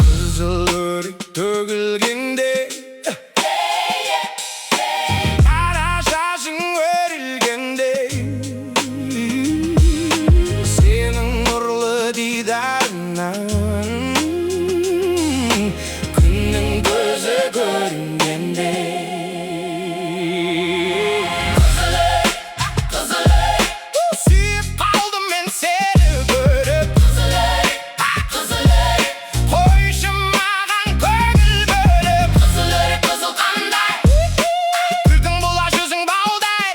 Қызыл өрік төгілгенде, қара шашың өрілгенде, сенің нұрлы дидарыңнан күннің көзі көрінгенде. Сүйіп қалдым мен сені көріп, қойшы маған көңіл бөліп. Қызыл өрік қызыл қандай, күлкің бола жүзің баудай.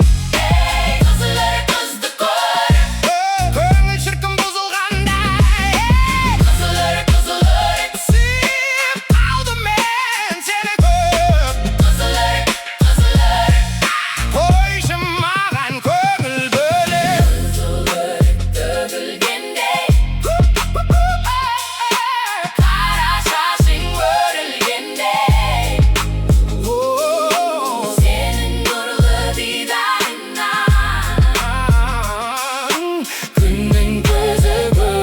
Қызыл өрік қызды көріп, көңіл шіркін бұзылғандай. Қызыл өрік сүйіп қалдым мен сені көріп. Қызыл өрік қойшы маған көңіл бөліп. Қызыл өрік төгілгенде, қара шашың өрілгенде, сенің нұрлы дидарыңнан күннің көзі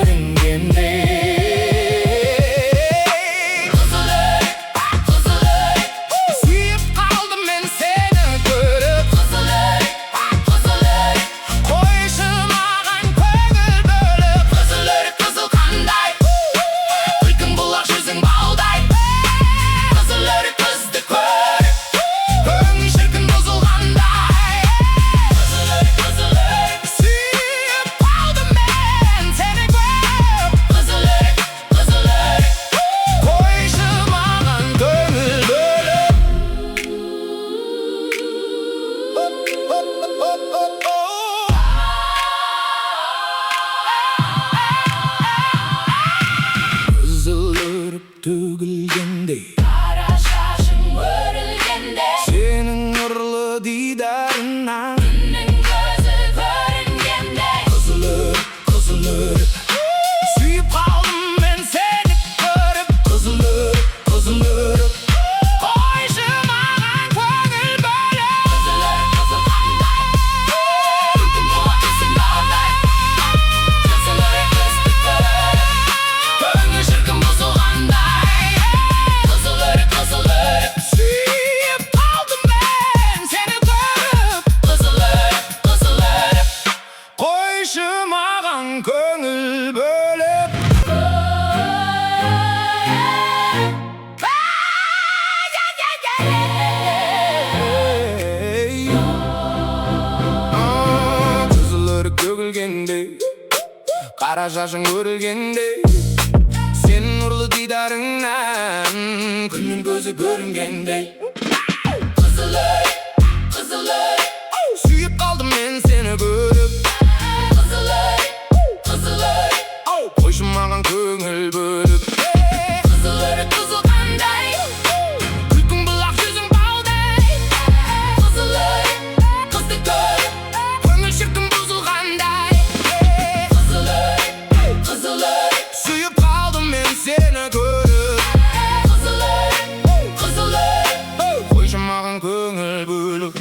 көрінгенде. Қызыл өрік сүйіп қалдым мен сені көріп. Қызыл өрік қойшы маған көңіл бөліп. Қызыл өрік қызыл қандай, күлкің бұлақ жүзің баудай. Қызыл өрік қызды көріп, көңіл шіркін бұзылғандай. Қызыл өрік сүйіп қалдым мен сені көріп. Қызыл өрік қойшы маған көңіл бөліп. Қызыл өрік төгілгенде, қара шашың өрілгенде, сенің нұрлы дидарыңнан күннің көзі көрінгенде. Қызыл өрік сүйіп қалдым мен сені көріп. Қызыл өрік қойшы маған көңіл бөліп. Қызыл өрік қызыл қандай, күлкің бола жүзің баудай. Қызыл өрік қызды көріп, көңіл шіркін бұзылғандай. Қызыл өрік сүйіп қалдым мен сені көріп. Қызыл өрік қойшы маған көңіл бөліп. Қызыл өрік төгілгенде, қара шашың өрілгенде, сенің нұрлы дидарыңнан күннің көзі көрінгенде. Қызыл өрік сүйіп қалдым мен сені көріп. Қызыл өрік қойшы маған көңіл бөліп. Қызыл өрік қызыл қандай, күлкің бұлақ жүзің баудай. Қызыл өрік қызды көріп, көңіл шіркін бұзылғандай. Қызыл өрік сүйіп қалдым мен сені көріп. Қызыл өрік қойшы маған көңіл бөліп. Қызыл өрік қойшы маған көңіл бөліп.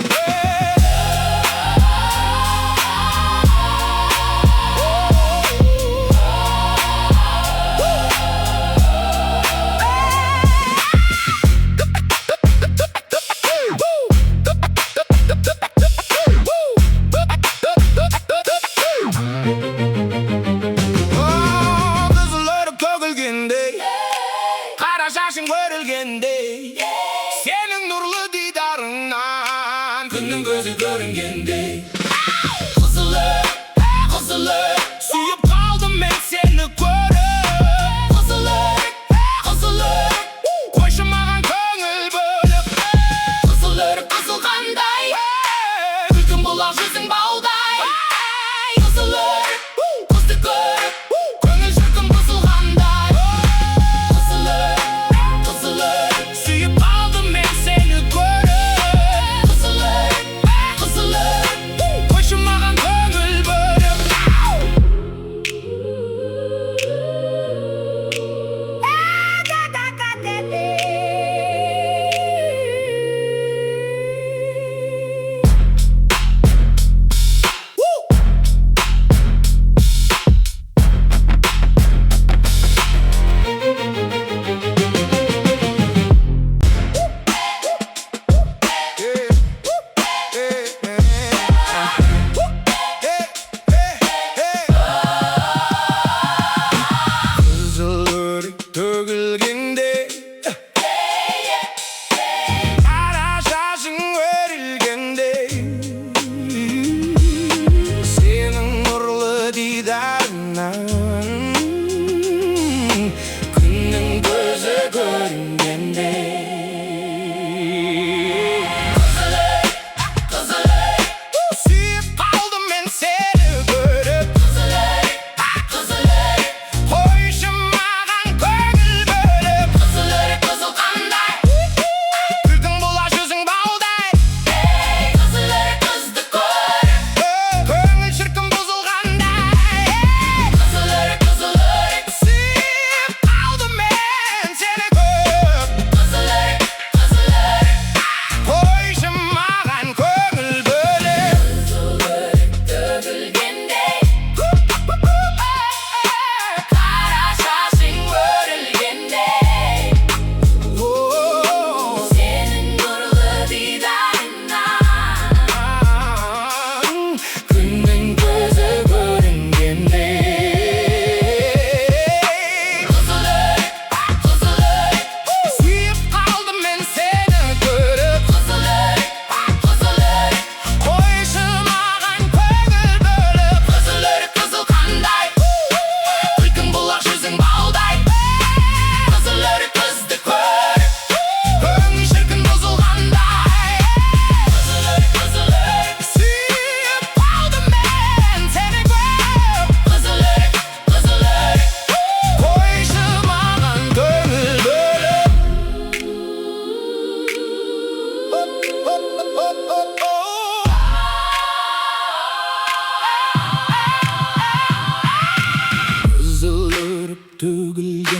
төгілген